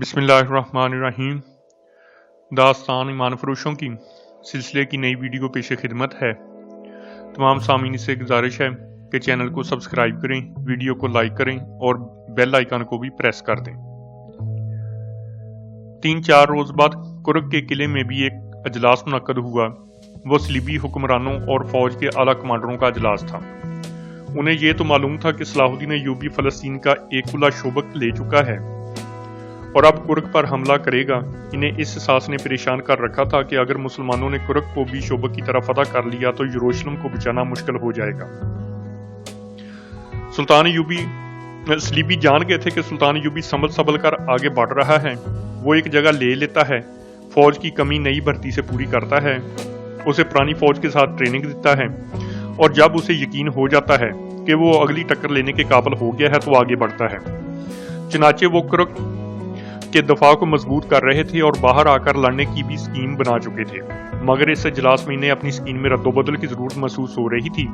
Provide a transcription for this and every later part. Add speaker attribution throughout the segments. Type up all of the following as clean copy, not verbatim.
Speaker 1: بسم اللہ الرحمن الرحیم۔ داستان ایمان فروشوں کی سلسلے کی نئی ویڈیو پیش خدمت ہے۔ تمام سامعین سے گزارش ہے کہ چینل کو سبسکرائب کریں، ویڈیو کو لائک کریں اور بیل آئیکن کو بھی پریس کر دیں۔ 3-4 روز بعد کرک کے قلعے میں بھی ایک اجلاس منعقد ہوا۔ وہ صلیبی حکمرانوں اور فوج کے اعلیٰ کمانڈروں کا اجلاس تھا۔ انہیں یہ تو معلوم تھا کہ صلاح الدین ایوبی فلسطین کا ایک کلا شوبک لے چکا ہے اور اب کرک پر حملہ کرے گا۔ انہیں اس احساس نے پریشان کر رکھا تھا کہ اگر مسلمانوں نے کرک کو بھی شوبک کی طرح فتح کر لیا تو یروشلم کو بچانا مشکل ہو جائے گا۔ سلطان ایوبی صلیبی جان گئے تھے کہ سلطان ایوبی سنبھل کر آگے بڑھ رہا ہے۔ وہ ایک جگہ لے لیتا ہے، فوج کی کمی نئی بھرتی سے پوری کرتا ہے، اسے پرانی فوج کے ساتھ ٹریننگ دیتا ہے، اور جب اسے یقین ہو جاتا ہے کہ وہ اگلی ٹکر لینے کے قابل ہو گیا ہے تو آگے بڑھتا ہے۔ چنانچہ وہ کرک کے دفاع کو مضبوط کر رہے تھے اور باہر آ کر لڑنے کی بھی سکیم بنا چکے تھے، مگر اس اجلاس میں انہیں اپنی سکیم میں رد و بدل کی ضرورت محسوس ہو رہی تھی،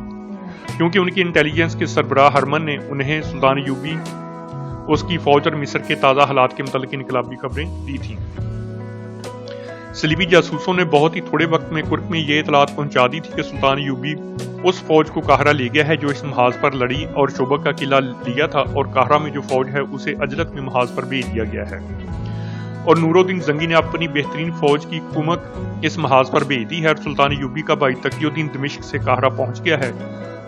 Speaker 1: کیونکہ ان کی انٹیلیجنس کے سربراہ ہرمن نے انہیں سلطان ایوبی، اس کی فوج اور مصر کے تازہ حالات کے متعلق انقلابی خبریں دی تھیں۔ صلیبی جاسوسوں نے بہت ہی تھوڑے وقت میں کرک میں یہ اطلاعات پہنچا دی تھی کہ سلطان ایوبی اس فوج کو قاہرہ لے گیا ہے جو اس محاذ پر لڑی اور شوبک کا قلعہ لیا تھا، اور قاہرہ میں جو فوج ہے اسے اجلت میں محاذ پر بھیج دیا گیا ہے، اور نور الدین زنگی نے اپنی بہترین فوج کی کمک اس محاذ پر بھیج دی ہے، اور سلطان ایوبی کا بھائی تقی الدین دمشق سے قاہرہ پہنچ گیا ہے،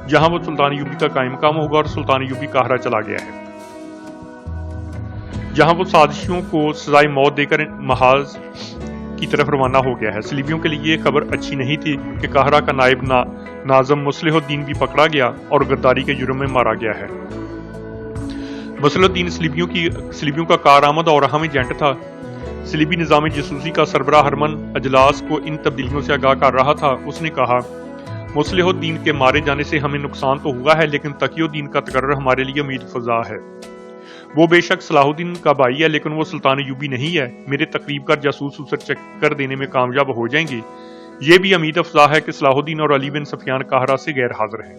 Speaker 1: جہاں وہ سلطان ایوبی کا قائم مقام ہوگا، اور سلطان ایوبی قاہرہ چلا گیا ہے، جہاں وہ سازشیوں کو سزائے موت دے کر محاذ کی طرف روانہ ہو گیا ہے۔ صلیبیوں کے لیے یہ خبر اچھی نہیں تھی کہ قاہرہ کا نائب ناظم مصلح الدین بھی پکڑا گیا اور غداری کے جرم میں مارا گیا ہے۔ مصلح الدین صلیبیوں کا کارآمد اور اہم ایجنٹ تھا۔ صلیبی نظام جاسوسی کا سربراہ ہرمن اجلاس کو ان تبدیلیوں سے آگاہ کر رہا تھا۔ اس نے کہا، مصلح الدین کے مارے جانے سے ہمیں نقصان تو ہوا ہے، لیکن تقی الدین کا تقرر ہمارے لیے امید فزا ہے۔ وہ بے شک صلاح الدین کا بھائی ہے، لیکن وہ سلطان ایوبی نہیں ہے۔ میرے تقریب کر جاسوس اسے چکر دینے میں کامیاب ہو جائیں گے۔ یہ بھی امید افزا ہے کہ صلاح الدین اور علی بن سفیان قاہرہ سے غیر حاضر ہیں۔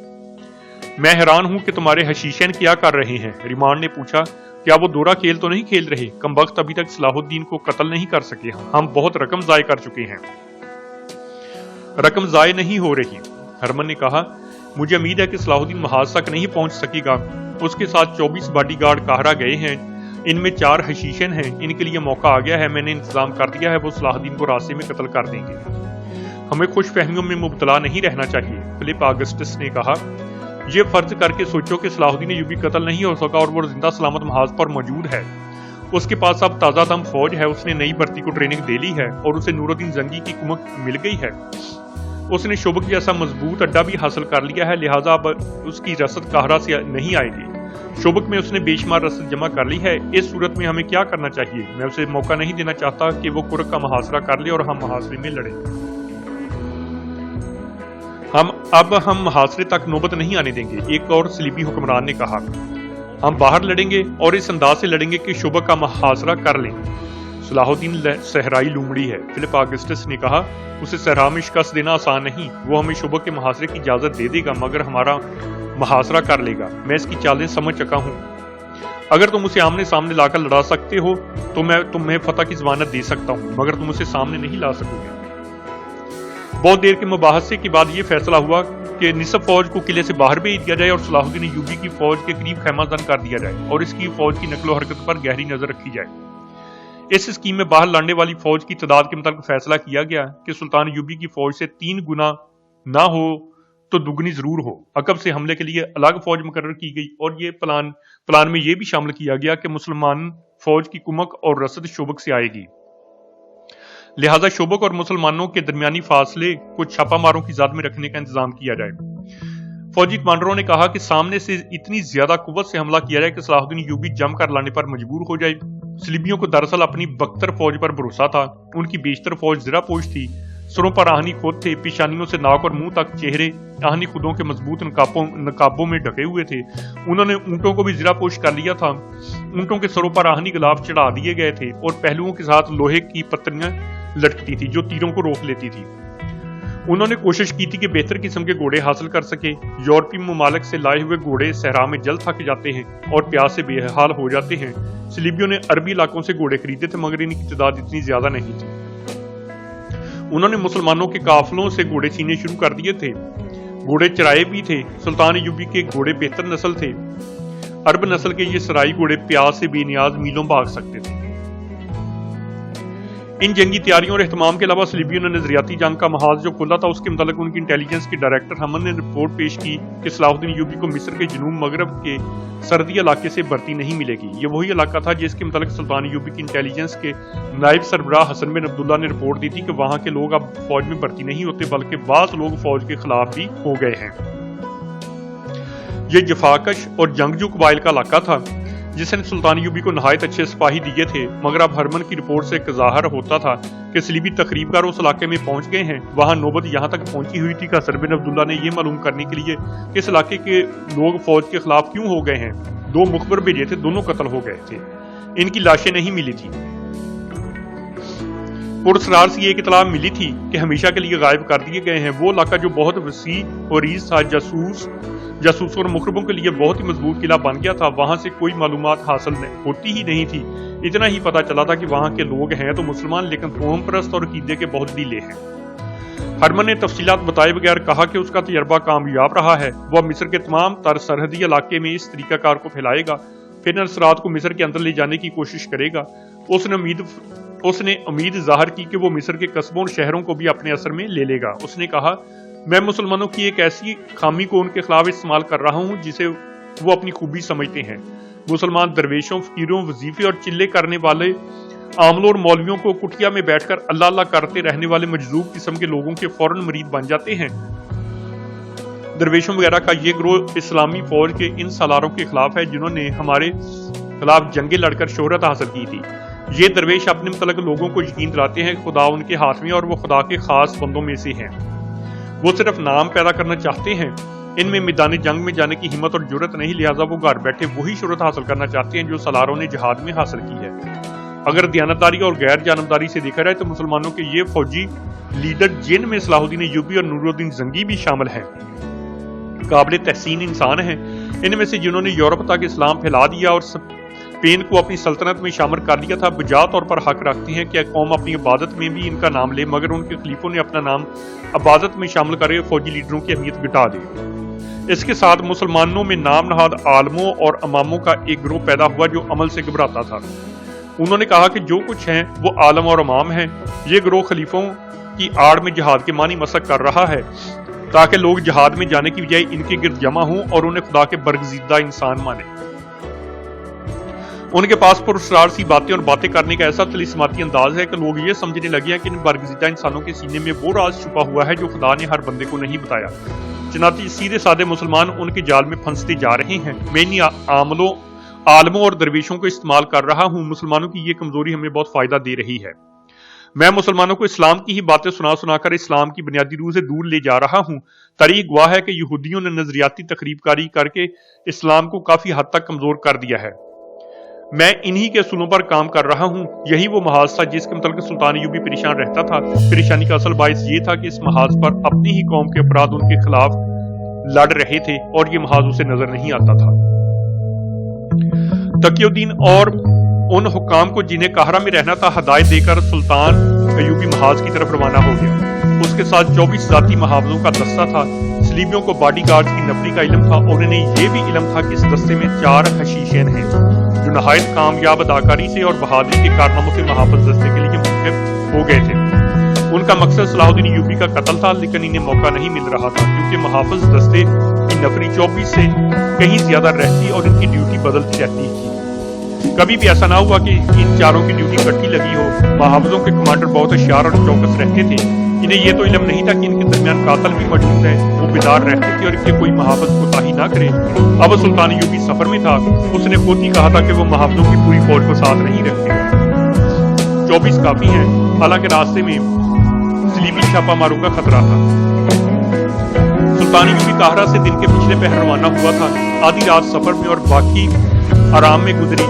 Speaker 1: میں حیران ہوں کہ تمہارے حشیشین کیا کر رہے ہیں؟ ریمان نے پوچھا، کیا وہ دورہ کھیل تو نہیں کھیل رہے؟ کم وقت ابھی تک صلاح الدین کو قتل نہیں کر سکے، ہم بہت رقم ضائع کر چکے ہیں۔ رقم ضائع نہیں ہو رہی، ہرمن نے کہا، مجھے امید ہے کہ صلاح الدین محاذ تک نہیں پہنچ سکے گا۔ اس کے ساتھ 24 باڈی گارڈ قاہرہ گئے ہیں، ان میں 4 حشیشین ہیں، ان کے لیے موقع آ گیا ہے، میں نے انتظام کر دیا ہے، وہ صلاح الدین کو راستے میں قتل کر دیں گے۔ ہمیں خوش فہمیوں میں مبتلا نہیں رہنا چاہیے، فلپ آگسٹس نے کہا۔ یہ فرض کر کے سوچو کہ صلاح الدین ایوبی قتل نہیں ہو سکا اور وہ زندہ سلامت محاذ پر موجود ہے۔ اس کے پاس اب تازہ دم فوج ہے، اس نے نئی بھرتی کو ٹریننگ دے لی ہے اور اسے نور الدین زنگی کی کمک مل گئی ہے۔ اس نے شوبک جیسا مضبوط اڈا بھی حاصل کر لیا ہے، لہٰذا اب اس کی رسد قاہرہ سے نہیں آئے گی۔ شوبک میں اس نے بے شمار رسد جمع کر لی ہے۔ اس صورت میں ہمیں کیا کرنا چاہیے؟ میں اسے موقع نہیں دینا چاہتا کہ وہ کرک کا محاصرہ کر لے اور ہم محاصرے میں لڑیں۔ ہم محاصرے تک نوبت نہیں آنے دیں گے، ایک اور صلیبی حکمران نے کہا۔ ہم باہر لڑیں گے اور اس انداز سے لڑیں گے کہ شوبک کا محاصرہ کر لیں۔ صلاح الدین صحرائی لومڑی ہے، فلپ آگسٹس نے کہا، اسے صحرا میں شکست دینا آسان نہیں۔ وہ ہمیں شوبک کے محاصرے کی اجازت دے دے گا مگر ہمارا محاصرہ کر لے گا۔ میں اس کی چالیں سمجھ چکا ہوں۔ اگر تم اسے آمنے سامنے لا کر لڑا سکتے ہو تو میں تمہیں فتح کی ضمانت دے سکتا ہوں، مگر تم اسے سامنے نہیں لا سکو گے۔ بہت دیر کے مباحثے کے بعد یہ فیصلہ ہوا کہ نصف فوج کو قلعے سے باہر بھیج دیا جائے اور صلاح الدین ایوبی کی فوج کے قریب خیمہ زن کر دیا جائے اور اس کی فوج کی نقل و حرکت پر گہری نظر رکھی جائے۔ اس اسکیم میں باہر لڑنے والی فوج کی تعداد کے متعلق فیصلہ کیا گیا کہ سلطان ایوبی کی فوج سے 3 گنا نہ ہو تو دگنی ضرور ہو۔ عقب سے حملے کے لیے الگ فوج مقرر کی گئی اور یہ پلان میں یہ بھی شامل کیا گیا کہ مسلمان فوج کی کمک اور رسد شوبک سے آئے گی، لہذا شوبک اور مسلمانوں کے درمیانی فاصلے کو چھاپا ماروں کی زد میں رکھنے کا انتظام کیا جائے۔ فوجی کمانڈروں نے کہا کہ سامنے سے اتنی زیادہ قوت سے حملہ کیا جائے کہ صلاح الدین ایوبی جم کر لانے پر مجبور ہو جائے۔ صلیبیوں کو دراصل اپنی بختر فوج پر بھروسہ تھا، ان کی بیشتر فوج زرہ پوش تھی، سروں پر آہنی خود تھے، پیشانیوں سے ناک اور منہ تک چہرے آہنی خودوں کے مضبوط نقابوں میں ڈھکے ہوئے تھے۔ انہوں نے اونٹوں کو بھی زرہ پوش کر لیا تھا، اونٹوں کے سروں پر آہنی غلاف چڑھا دیے گئے تھے اور پہلوؤں کے ساتھ لوہے کی پتریاں لٹکتی تھی جو تیروں کو روک لیتی تھی۔ انہوں نے کوشش کی تھی کہ بہتر قسم کے گھوڑے حاصل کر سکے۔ یورپی ممالک سے لائے ہوئے گھوڑے صحرا میں جلد تھک جاتے ہیں اور پیاس سے بے حال ہو جاتے ہیں۔ صلیبیوں نے عربی علاقوں سے گھوڑے خریدے تھے مگر ان کی تعداد اتنی زیادہ نہیں تھی۔ انہوں نے مسلمانوں کے قافلوں سے گھوڑے چھیننے شروع کر دیے تھے۔ گھوڑے چرائے بھی تھے۔ سلطان ایوبی کے گھوڑے بہتر نسل تھے۔ عرب نسل کے یہ سرائی گھوڑے پیاس سے بے نیاز میلوں بھاگ سکتے تھے۔ ان جنگی تیاریوں اور اہتمام کے علاوہ صلیبیوں نے نظریاتی جنگ کا محاذ جو کھلا تھا اس کے متعلق ان کی انٹیلیجنس کے ڈائریکٹر ہمن نے رپورٹ پیش کی کہ صلاح الدین ایوبی کو مصر کے جنوب مغرب کے سردی علاقے سے بھرتی نہیں ملے گی۔ یہ وہی علاقہ تھا جس کے متعلق سلطان ایوبی کی انٹیلیجنس کے نائب سربراہ حسن بن عبداللہ نے رپورٹ دی تھی کہ وہاں کے لوگ اب فوج میں بھرتی نہیں ہوتے بلکہ بعض لوگ فوج کے خلاف بھی ہو گئے ہیں۔ یہ جفاکش اور جنگجو قبائل کا علاقہ تھا جس نے سلطان ایوبی کو نہایت اچھے سپاہی دیے تھے، مگر اب ہرمن کی رپورٹ سے ایک ظاہر ہوتا تھا کہ صلیبی تخریب کار اس علاقے میں پہنچ گئے ہیں۔ وہاں نوبت یہاں تک پہنچی ہوئی تھی کہ حسن بن عبداللہ نے یہ معلوم کرنے کے لیے کہ اس علاقے کے لوگ فوج کے خلاف کیوں ہو گئے ہیں 2 مخبر بھیجے تھے، دونوں قتل ہو گئے تھے، ان کی لاشیں نہیں ملی تھی۔ پراسرار سے ایک اطلاع ملی تھی کہ ہمیشہ کے لیے غائب کر دیے گئے ہیں۔ وہ علاقہ جو بہت وسیع اور عریض تھا، جاسوسوں اور مخربوں کے لیے بہت ہی مضبوط قلعہ بن گیا تھا، وہاں سے کوئی معلومات حاصل ہوتی ہی نہیں تھی۔ اتنا ہی پتا چلا تھا کہ وہاں کے لوگ ہیں تو مسلمان لیکن قوم پرست اور عقیدے کے بہت ڈھیلے ہیں۔ ہرمن نے تفصیلات بتائے بغیر کہا کہ اس کا تجربہ کامیاب رہا ہے۔ وہ مصر کے تمام تر سرحدی علاقے میں اس طریقہ کار کو پھیلائے گا، پھر انصرات کو مصر کے اندر لے جانے کی کوشش کرے گا۔ اس نے امید ظاہر کی کہ وہ مصر کے قصبوں اور شہروں کو بھی اپنے اثر میں لے لے گا۔ اس نے کہا، میں مسلمانوں کی ایک ایسی خامی کو ان کے خلاف استعمال کر رہا ہوں جسے وہ اپنی خوبی سمجھتے ہیں۔ مسلمان درویشوں، فقیروں، وظیفے اور چلے کرنے والے عاملوں اور مولویوں کو کٹیا میں بیٹھ کر اللہ اللہ کرتے رہنے والے مجذوب قسم کے لوگوں کے فوراً مرید بن جاتے ہیں۔ درویشوں وغیرہ کا یہ گروہ اسلامی فوج کے ان سالاروں کے خلاف ہے جنہوں نے ہمارے خلاف جنگیں لڑ کر شہرت حاصل کی تھی۔ یہ درویش اپنے متعلق لوگوں کو یقین دلاتے ہیں کہ خدا ان کے ہاتھ میں اور وہ خدا کے خاص بندوں میں سے ہیں۔ وہ صرف نام پیدا کرنا چاہتے ہیں، ان میں میدان جنگ میں جانے کی ہمت اور جرت نہیں، لہٰذا وہ گھر بیٹھے وہی شہرت حاصل کرنا چاہتے ہیں جو سالاروں نے جہاد میں حاصل کی ہے۔ اگر دیانتداری اور غیر جانبداری سے دیکھا جائے تو مسلمانوں کے یہ فوجی لیڈر، جن میں صلاح الدین ایوبی اور نور الدین زنگی بھی شامل ہیں، قابل تحسین انسان ہیں۔ ان میں سے جنہوں نے یورپ تک اسلام پھیلا دیا اور اسپین کو اپنی سلطنت میں شامل کر لیا تھا، بجا طور پر حق رکھتے ہیں کہ قوم اپنی عبادت میں بھی ان کا نام لے، مگر ان کے خلیفوں نے اپنا نام عبادت میں شامل کرے فوجی لیڈروں کی اہمیت گھٹا دی۔ اس کے ساتھ مسلمانوں میں نام نہاد عالموں اور اماموں کا ایک گروہ پیدا ہوا جو عمل سے گھبراتا تھا۔ انہوں نے کہا کہ جو کچھ ہیں وہ عالم اور امام ہیں۔ یہ گروہ خلیفوں کی آڑ میں جہاد کے معنی مسق کر رہا ہے تاکہ لوگ جہاد میں جانے کی بجائے ان کے گرد جمع ہوں اور انہیں خدا کے برگزیدہ انسان مانیں۔ ان کے پاس پراسرار سی باتیں اور باتیں کرنے کا ایسا طلسماتی انداز ہے کہ لوگ یہ سمجھنے لگے ہیں کہ ان برگزیدہ انسانوں کے سینے میں وہ راز چھپا ہوا ہے جو خدا نے ہر بندے کو نہیں بتایا۔ چنانچہ سیدھے سادے مسلمان ان کے جال میں پھنستے جا رہے ہیں۔ میں انہی عالموں اور درویشوں کو استعمال کر رہا ہوں۔ مسلمانوں کی یہ کمزوری ہمیں بہت فائدہ دے رہی ہے۔ میں مسلمانوں کو اسلام کی ہی باتیں سنا کر اسلام کی بنیادی روح سے دور لے جا رہا ہوں۔ تاریخ گواہ ہے کہ یہودیوں نے نظریاتی تخریب کاری کر کے اسلام کو کافی حد تک کمزور کر دیا ہے۔ میں انہی کے اصولوں پر کام کر رہا ہوں۔ یہی وہ محاذ تھا جس کے متعلق سلطان ایوبی پریشان رہتا تھا۔ پریشانی کا اصل باعث یہ تھا کہ اس محاذ پر اپنی ہی قوم کے افراد ان کے خلاف لڑ رہے تھے اور یہ محاذ اسے نظر نہیں آتا تھا۔ تقی الدین اور ان حکام کو جنہیں قاہرہ میں رہنا تھا ہدایت دے کر سلطان ایوبی محاذ کی طرف روانہ ہو گیا۔ اس کے ساتھ 24 ذاتی محافظوں کا دستہ تھا۔ صلیبیوں کو باڈی گارڈ کی نفری کا علم تھا اور انہیں یہ بھی علم تھا کہ اس دستے میں 4 حشیشین ہیں جو نہایت کامیاب اداکاری سے اور بہادری کے کارناموں سے محافظ دستے کے لیے منتخب ہو گئے تھے۔ ان کا مقصد صلاح الدین ایوبی کا قتل تھا، لیکن انہیں موقع نہیں مل رہا تھا کیونکہ محافظ دستے کی نفری 24 سے کہیں زیادہ رہتی اور ان کی ڈیوٹی بدلتی رہتی تھی۔ کبھی بھی ایسا نہ ہوا کہ ان 4 کی ڈیوٹی اکٹھی لگی ہو۔ محافظوں کے کمانڈر بہت ہوشیار اور چوکس رہتے تھے۔ انہیں یہ تو علم نہیں تھا کہ ان کے درمیان قاتل بھی موجود ہے۔ وہ بیدار رہتے تھے اور کہ کوئی محافظ کوتاہی نہ کرے۔ اب سلطان ایوبی سفر میں تھا۔ اس نے خود ہی کہا تھا کہ وہ محافظوں کی پوری فوج کو ساتھ نہیں رکھتے۔ 24 کافی ہیں، حالانکہ راستے میں صلیبی چھاپا ماروں کا خطرہ تھا۔ سلطان ایوبی قاہرہ سے دن کے پچھلے پہر روانہ ہوا تھا۔ آدھی رات سفر میں اور باقی آرام میں گزری۔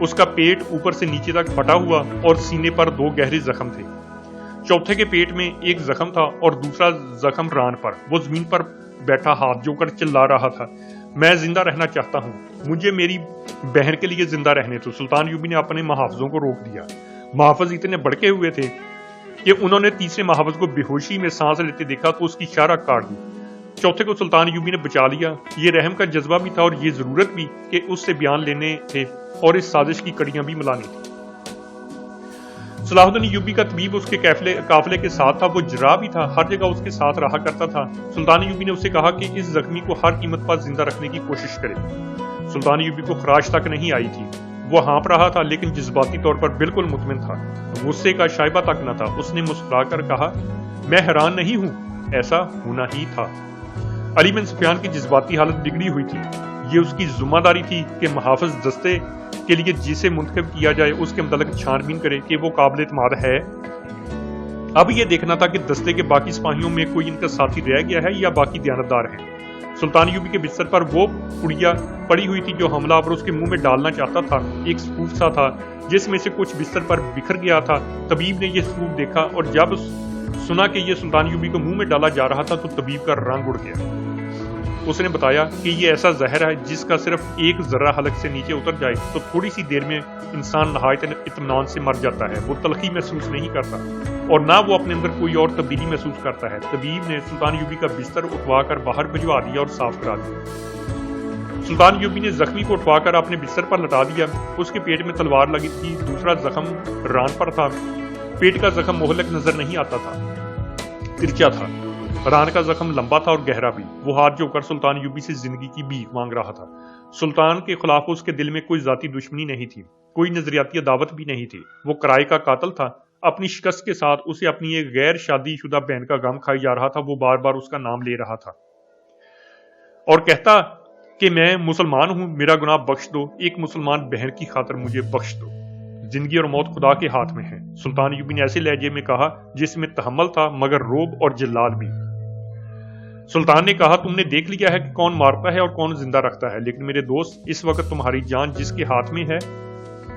Speaker 1: اس کا پیٹ اوپر سے نیچے تک پھٹا ہوا اور سینے پر 2 گہرے زخم تھے۔ چوتھے کے پیٹ میں ایک زخم تھا اور دوسرا زخم ران پر۔ وہ زمین پر بیٹھا ہاتھ جو کر چلا رہا تھا، میں زندہ رہنا چاہتا ہوں، مجھے میری بہن کے لیے زندہ رہنے تو۔ سلطان ایوبی نے اپنے محافظوں کو روک دیا۔ محافظ اتنے بڑکے ہوئے تھے کہ انہوں نے تیسرے محافظ کو بے ہوشی میں سانس لیتے دیکھا تو اس کی شارہ کاٹ دی۔ چوتھے کو سلطان ایوبی نے بچا لیا۔ یہ رحم کا جذبہ بھی تھا اور یہ ضرورت بھی کہ اس سے بیان لینے تھے اور اس سازش کی کڑیاں بھی ملانی تھی۔ صلاح الدین ایوبی کا طبیب اس کے قافلے کے ساتھ تھا، وہ جراح بھی تھا، ہر جگہ اس کے ساتھ رہا کرتا تھا۔ سلطان ایوبی نے اسے کہا کہ اس زخمی کو ہر قیمت پر زندہ رکھنے کی کوشش کرے۔ سلطان ایوبی کو خراش تک نہیں آئی تھی، وہ ہانپ رہا تھا لیکن جذباتی طور پر بالکل مطمئن تھا، غصے کا شائبہ تک نہ تھا۔ اس نے مسکرا کر کہا، میں حیران نہیں ہوں، ایسا ہونا ہی تھا۔ علی بن سفیان کی جذباتی حالت بگڑی ہوئی تھی۔ یہ اس کی ذمہ داری تھی کہ محافظ دستے کے لیے جسے منتخب کیا جائے اس کے متعلق چھان بین کرے کہ وہ قابل اعتماد ہے۔ اب یہ دیکھنا تھا کہ دستے کے باقی سپاہیوں میں کوئی ان کا ساتھی رہ گیا ہے یا باقی دیانتدار ہیں۔ سلطان ایوبی کے بستر پر وہ پڑیا پڑی ہوئی تھی جو حملہ آور اس کے منہ میں ڈالنا چاہتا تھا۔ ایک سپوف سا تھا جس میں سے کچھ بستر پر بکھر گیا تھا۔ طبیب نے یہ سپوف دیکھا اور جب سنا کہ یہ سلطان ایوبی کو منہ میں ڈالا جا رہا تھا تو طبیب کا رنگ اڑ گیا۔ اس نے بتایا کہ یہ ایسا زہر ہے جس کا صرف ایک ذرہ حلق سے نیچے اتر جائے تو تھوڑی سی دیر میں انسان نہایت اطمینان سے مر جاتا ہے، وہ تلخی محسوس نہیں کرتا اور نہ وہ اپنے اندر کوئی اور تبدیلی محسوس کرتا ہے۔ طبیب نے سلطان ایوبی کا بستر اٹھوا کر باہر بھجوا دیا اور صاف کرا دیا۔ سلطان ایوبی نے زخمی کو اٹھوا کر اپنے بستر پر لٹا دیا۔ اس کے پیٹ میں تلوار لگی تھی، دوسرا زخم ران پر تھا۔ پیٹ کا زخم مہلک نظر نہیں آتا تھا، ترچا تھا۔ ران کا زخم لمبا تھا اور گہرا بھی۔ وہ ہاتھ جو کر سلطان ایوبی سے زندگی کی بھیک مانگ رہا تھا۔ سلطان کے خلاف اس کے دل میں کوئی ذاتی دشمنی نہیں تھی، کوئی نظریاتی عداوت بھی نہیں تھی۔ وہ کرائے کا قاتل تھا۔ اپنی شکست کے ساتھ اسے اپنی ایک غیر شادی شدہ بہن کا غم کھائی جا رہا تھا۔ وہ بار بار اس کا نام لے رہا تھا اور کہتا کہ میں مسلمان ہوں، میرا گناہ بخش دو، ایک مسلمان بہن کی خاطر مجھے بخش دو، زندگی اور موت خدا کے ہاتھ میں ہے۔ سلطان ایوبی نے ایسے لہجے میں کہا جس میں تحمل تھا مگر روب اور جلال بھی۔ سلطان نے کہا، تم نے دیکھ لیا ہے کہ کون مارتا ہے اور کون زندہ رکھتا ہے، لیکن میرے دوست اس وقت تمہاری جان جس کے ہاتھ میں ہے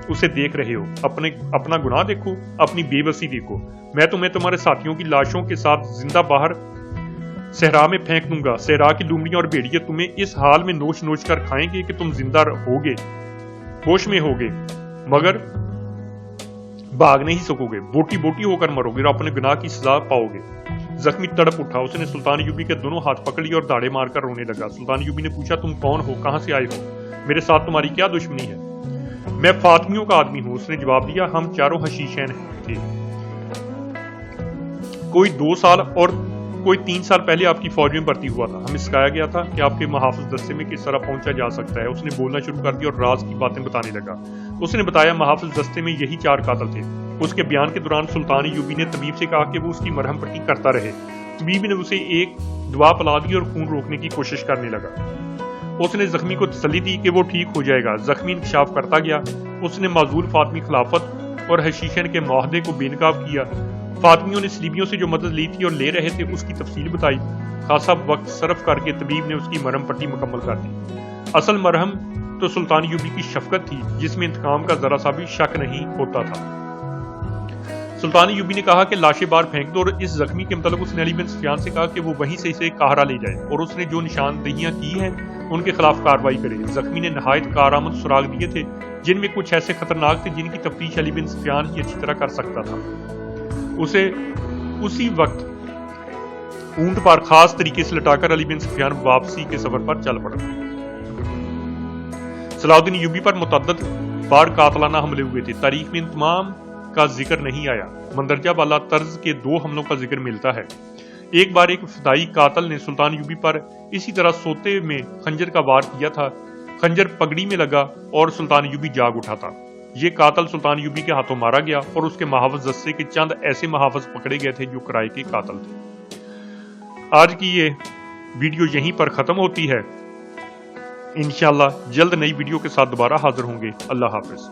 Speaker 1: اسے دیکھ رہے ہو۔ اپنا گناہ دیکھو، اپنی بے بسی دیکھو۔ میں تمہیں تمہارے ساتھیوں کی لاشوں کے ساتھ زندہ باہر صحرا میں پھینک دوں گا۔ صحرا کی لومڑیاں اور بھیڑیے تمہیں اس حال میں نوچ نوچ کر کھائیں گے کہ تم زندہ ہوگے، ہوش میں ہوگے مگر بھاگ نہیں سکو گے، بوٹی بوٹی ہو کر مرو گے اور اپنے گناہ کی سزا پاؤ گے۔ زخمی تڑپ اٹھا، اس نے سلطان ایوبی کے دونوں ہاتھ پکڑ لیے اور داڑے مار کر رونے لگا۔ سلطان ایوبی نے پوچھا، تم کون ہو، کہاں سے آئے ہو، میرے ساتھ تمہاری کیا دشمنی ہے؟ میں فاطمیوں کا آدمی ہوں، اس نے جواب دیا۔ ہم چاروں حشیشین تھے، کوئی 2 سال اور کوئی 3 سال پہلے آپ کی فوج میں بھرتی ہوا تھا۔ ہمیں سکھایا گیا تھا کہ آپ کے محافظ دستے میں کس طرح پہنچا جا سکتا ہے۔ اس نے بولنا شروع کر دیا اور راز کی باتیں بتانے لگا۔ اس نے بتایا محافظ دستے میں یہی 4 قاتل تھے۔ اس کے بیان کے دوران سلطان ایوبی نے طبیب سے کہا کہ وہ اس کی مرہم پٹی کرتا رہے۔ طبیب نے اسے ایک دوا پلا دی اور خون روکنے کی کوشش کرنے لگا۔ اس نے زخمی کو تسلی دی کہ وہ ٹھیک ہو جائے گا۔ زخمی انکشاف کرتا گیا۔ اس نے معزول فاطمی خلافت اور حشیشین کے معاہدے کو بے نقاب کیا۔ فاطمیوں نے سلیبیوں سے جو مدد لی تھی اور لے رہے تھے اس کی تفصیل بتائی۔ خاصا وقت صرف کر کے طبیب نے اس کی مرہم پٹی مکمل کر دی۔ اصل مرہم تو سلطان ایوبی کی شفقت تھی جس میں انتقام کا ذرا سا بھی شک نہیں ہوتا تھا۔ سلطان ایوبی نے کہا کہ لاشیں باہر پھینک دو اور اس زخمی کے متعلق اس نے علی بن سفیان سے کہا کہ وہ وہیں سے اسے قاہرہ لے جائے اور اس نے جو نشاندہیاں کی ہیں ان کے خلاف کارروائی کرے۔ زخمی نے نہایت کارآمد سراغ دیے تھے جن میں کچھ ایسے خطرناک تھے جن کی تفتیش علی بن سفیان ہی اچھی طرح کر سکتا تھا۔ اسے اسی وقت اونٹ پر خاص طریقے سے لٹا کر علی بن سفیان واپسی کے سفر پر چل پڑا۔ صلاح الدین ایوبی پر متعدد بار قاتلانہ حملے ہوئے تھے، تاریخ میں ان تمام کا ذکر نہیں آیا۔ مندرجہ بالا طرز کے 2 حملوں کا ذکر ملتا ہے۔ ایک بار ایک فدائی قاتل نے سلطان ایوبی پر اسی طرح سوتے میں خنجر کا وار کیا تھا، خنجر پگڑی میں لگا اور سلطان ایوبی جاگ اٹھا تھا۔ یہ قاتل سلطان ایوبی کے ہاتھوں مارا گیا اور اس کے محافظ دستے کے چند ایسے محافظ پکڑے گئے تھے جو کرائے کے قاتل تھے۔ آج کی یہ ویڈیو یہیں پر ختم ہوتی ہے۔ انشاءاللہ جلد نئی ویڈیو کے ساتھ دوبارہ حاضر ہوں گے۔ اللہ حافظ۔